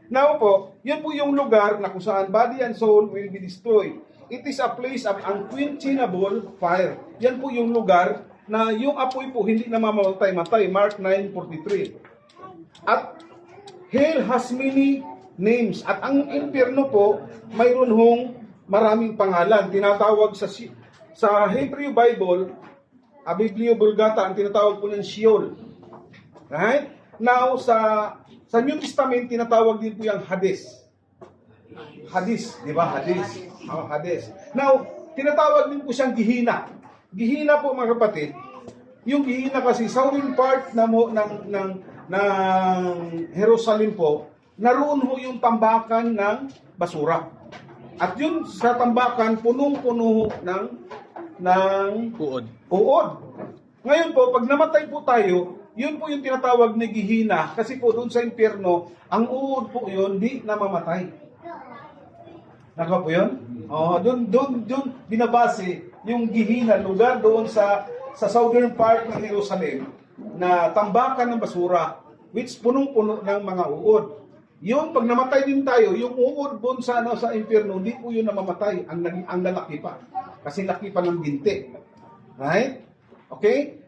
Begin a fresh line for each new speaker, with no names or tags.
Now po, yun po yung lugar na kung saan body and soul will be destroyed. It is a place of unquenchable fire. Yan po yung lugar na yung apoy po hindi na mamamatay-matay. Mark 9:43. At hell has many names. At ang impyerno po, mayroon hong maraming pangalan. Tinatawag sa Hebrew Bible, Biblia Vulgata, ang tinatawag po ng Sheol. Right? Now, sa New Testament, tinatawag din po yung Hades. Hades, di ba? Hades. Oh, Hades. Now, tinatawag din po siyang Gihina. Gihina po mga kapatid, yung Gihina kasi sa southern part ng Jerusalem po, naroon ho yung tambakan ng basura. At yun sa tambakan, punong-puno ng uod. Ngayon po, pag namatay po tayo, yun po yung tinatawag na Gihina. Kasi po doon sa impyerno, ang uod po yun, di namamatay. Naka po yun? Doon binabase yung Gihina, lugar doon sa southern part ng Jerusalem, na tambakan ng basura, which punong-puno ng mga uod. Yung pag namatay din tayo, yung uod doon sa impyerno, hindi po yun namamatay, ang lalaki pa. Kasi laki pa ng binti. Right? Okay?